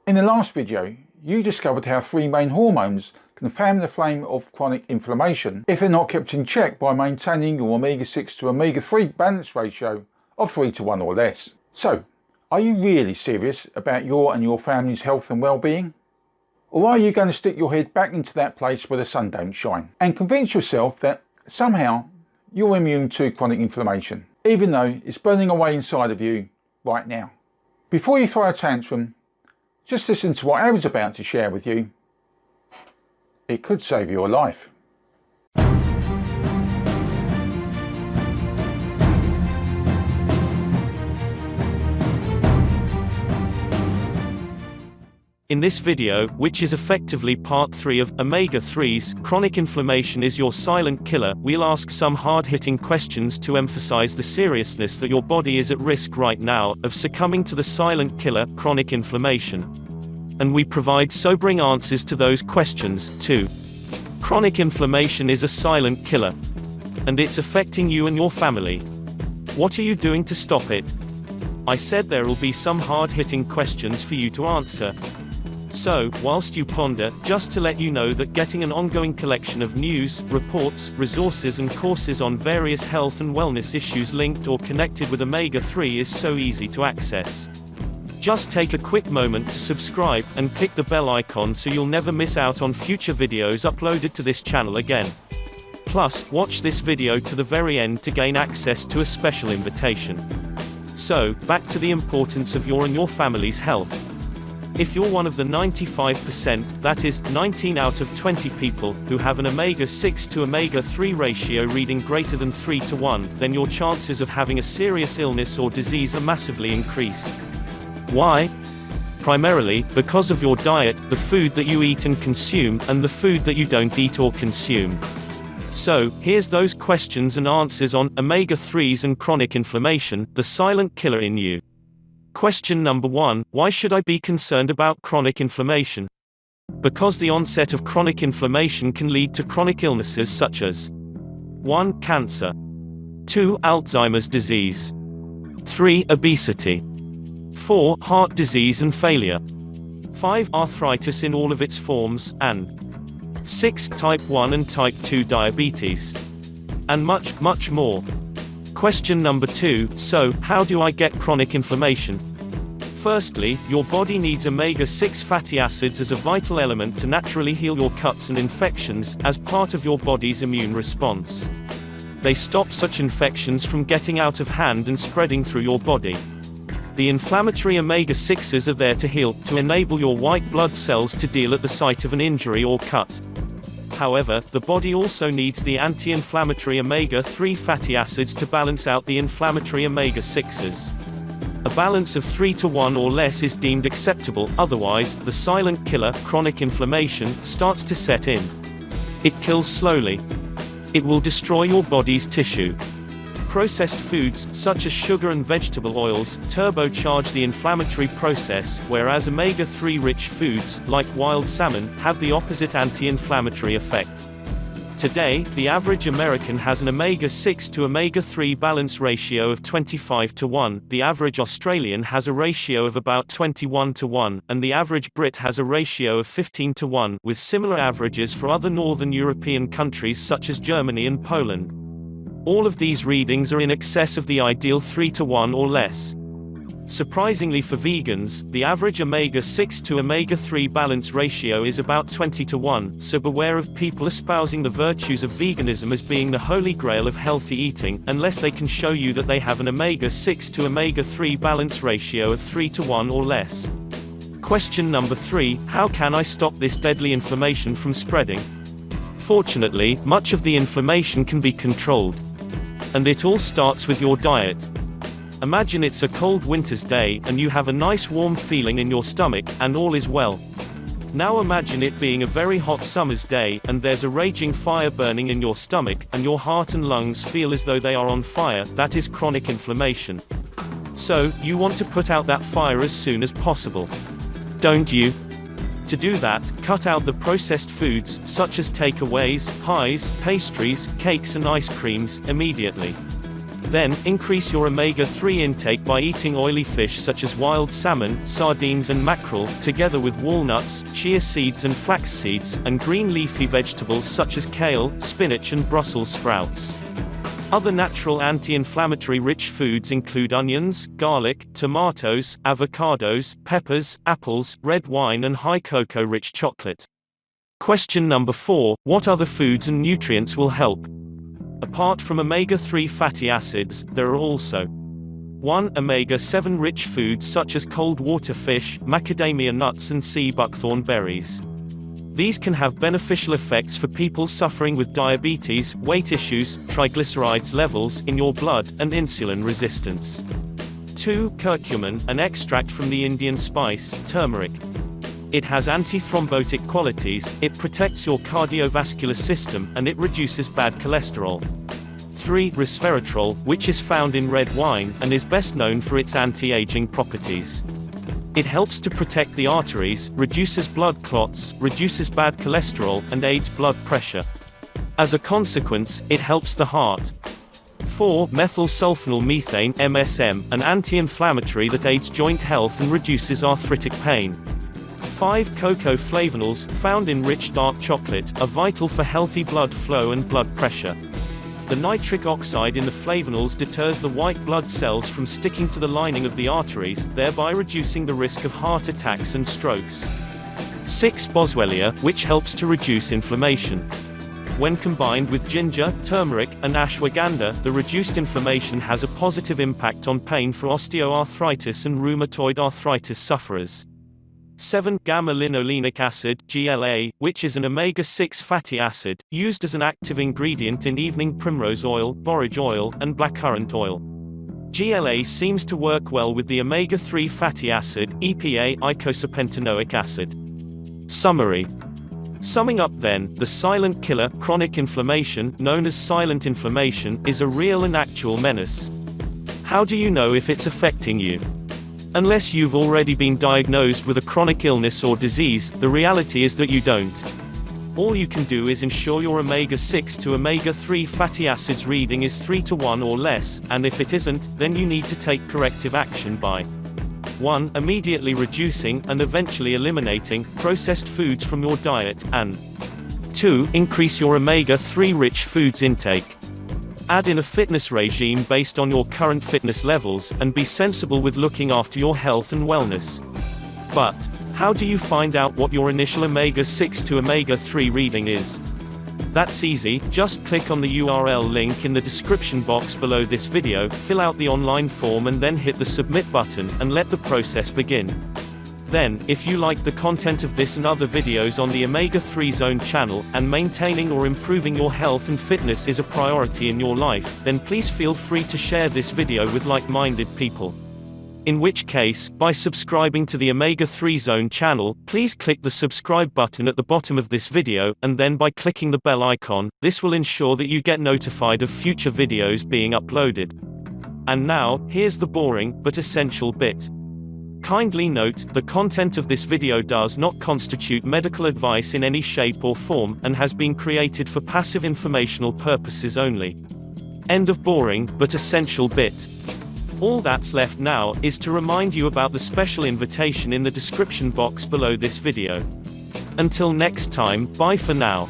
In the last video, you discovered how three main hormones can fan the flame of chronic inflammation if they're not kept in check by maintaining your omega-6 to omega-3 balance ratio of 3 to 1 or less. So, are you really serious about your and your family's health and well-being? Or are you going to stick your head back into that place where the sun don't shine and convince yourself that somehow you're immune to chronic inflammation, even though it's burning away inside of you right now? Before you throw a tantrum, just listen to what I was about to share with you. It could save your life. In this video, which is effectively part 3 of Omega-3s, Chronic Inflammation is Your Silent Killer, we'll ask some hard-hitting questions to emphasize the seriousness that your body is at risk right now of succumbing to the silent killer, chronic inflammation. And we provide sobering answers to those questions, too. Chronic inflammation is a silent killer. And it's affecting you and your family. What are you doing to stop it? I said there will be some hard-hitting questions for you to answer. So, whilst you ponder, just to let you know that getting an ongoing collection of news, reports, resources and courses on various health and wellness issues linked or connected with Omega-3 is so easy to access. Just take a quick moment to subscribe, and click the bell icon so you'll never miss out on future videos uploaded to this channel again. Plus, watch this video to the very end to gain access to a special invitation. So, back to the importance of your and your family's health. If you're one of the 95%, that is, 19 out of 20 people, who have an omega-6 to omega-3 ratio reading greater than 3 to 1, then your chances of having a serious illness or disease are massively increased. Why? Primarily, because of your diet, the food that you eat and consume, and the food that you don't eat or consume. So, here's those questions and answers on omega-3s and chronic inflammation, the silent killer in you. Question number 1, why should I be concerned about chronic inflammation? Because the onset of chronic inflammation can lead to chronic illnesses such as 1. Cancer, 2. Alzheimer's disease, 3. Obesity, 4. Heart disease and failure, 5. Arthritis in all of its forms, and 6. Type 1 and type 2 diabetes, and much, much more. Question number 2, so, how do I get chronic inflammation? Firstly, your body needs omega-6 fatty acids as a vital element to naturally heal your cuts and infections, as part of your body's immune response. They stop such infections from getting out of hand and spreading through your body. The inflammatory omega-6s are there to heal, to enable your white blood cells to deal at the site of an injury or cut. However, the body also needs the anti-inflammatory omega-3 fatty acids to balance out the inflammatory omega-6s. A balance of 3 to 1 or less is deemed acceptable, otherwise, the silent killer, chronic inflammation, starts to set in. It kills slowly. It will destroy your body's tissue. Processed foods, such as sugar and vegetable oils, turbocharge the inflammatory process, whereas omega-3 rich foods, like wild salmon, have the opposite anti-inflammatory effect. Today, the average American has an omega-6 to omega-3 balance ratio of 25 to 1, the average Australian has a ratio of about 21 to 1, and the average Brit has a ratio of 15 to 1, with similar averages for other Northern European countries such as Germany and Poland. All of these readings are in excess of the ideal 3 to 1 or less. Surprisingly for vegans, the average omega-6 to omega-3 balance ratio is about 20 to 1, so beware of people espousing the virtues of veganism as being the holy grail of healthy eating, unless they can show you that they have an omega-6 to omega-3 balance ratio of 3 to 1 or less. Question number 3, how can I stop this deadly inflammation from spreading? Fortunately, much of the inflammation can be controlled. And it all starts with your diet. Imagine it's a cold winter's day, and you have a nice warm feeling in your stomach, and all is well. Now imagine it being a very hot summer's day, and there's a raging fire burning in your stomach, and your heart and lungs feel as though they are on fire. That is chronic inflammation. So, you want to put out that fire as soon as possible. Don't you? To do that, cut out the processed foods, such as takeaways, pies, pastries, cakes and ice creams, immediately. Then, increase your omega-3 intake by eating oily fish such as wild salmon, sardines and mackerel, together with walnuts, chia seeds and flax seeds, and green leafy vegetables such as kale, spinach and Brussels sprouts. Other natural anti-inflammatory rich foods include onions, garlic, tomatoes, avocados, peppers, apples, red wine and high cocoa-rich chocolate. Question number 4. What other foods and nutrients will help? Apart from omega-3 fatty acids, there are also 1. Omega-7 rich foods such as cold water fish, macadamia nuts and sea buckthorn berries. These can have beneficial effects for people suffering with diabetes, weight issues, triglycerides levels in your blood, and insulin resistance. 2. Curcumin, an extract from the Indian spice, turmeric. It has antithrombotic qualities, it protects your cardiovascular system, and it reduces bad cholesterol. 3. Resveratrol, which is found in red wine, and is best known for its anti-aging properties. It helps to protect the arteries, reduces blood clots, reduces bad cholesterol, and aids blood pressure. As a consequence, it helps the heart. 4. Methylsulfonyl methane, MSM, an anti-inflammatory that aids joint health and reduces arthritic pain. 5. Cocoa flavonols, found in rich dark chocolate, are vital for healthy blood flow and blood pressure. The nitric oxide in the flavonols deters the white blood cells from sticking to the lining of the arteries, thereby reducing the risk of heart attacks and strokes. 6. Boswellia, which helps to reduce inflammation. When combined with ginger, turmeric, and ashwagandha, the reduced inflammation has a positive impact on pain for osteoarthritis and rheumatoid arthritis sufferers. 7. Gamma-linolenic acid, GLA, which is an omega-6 fatty acid, used as an active ingredient in evening primrose oil, borage oil, and blackcurrant oil. GLA seems to work well with the omega-3 fatty acid, EPA, eicosapentaenoic acid. Summary. Summing up then, the silent killer, chronic inflammation, known as silent inflammation, is a real and actual menace. How do you know if it's affecting you? Unless you've already been diagnosed with a chronic illness or disease, the reality is that you don't. All you can do is ensure your omega-6 to omega-3 fatty acids reading is 3:1 or less, and if it isn't, then you need to take corrective action by 1. Immediately reducing, and eventually eliminating, processed foods from your diet, and 2. Increase your omega-3 rich foods intake. Add in a fitness regime based on your current fitness levels, and be sensible with looking after your health and wellness. But how do you find out what your initial omega-6 to omega-3 reading is? That's easy, just click on the URL link in the description box below this video, fill out the online form and then hit the submit button, and let the process begin. Then, if you like the content of this and other videos on the Omega-3 Zone channel, and maintaining or improving your health and fitness is a priority in your life, then please feel free to share this video with like-minded people. In which case, by subscribing to the Omega-3 Zone channel, please click the subscribe button at the bottom of this video, and then by clicking the bell icon, this will ensure that you get notified of future videos being uploaded. And now, here's the boring, but essential bit. Kindly note, the content of this video does not constitute medical advice in any shape or form, and has been created for passive informational purposes only. End of boring, but essential bit. All that's left now, is to remind you about the special invitation in the description box below this video. Until next time, bye for now.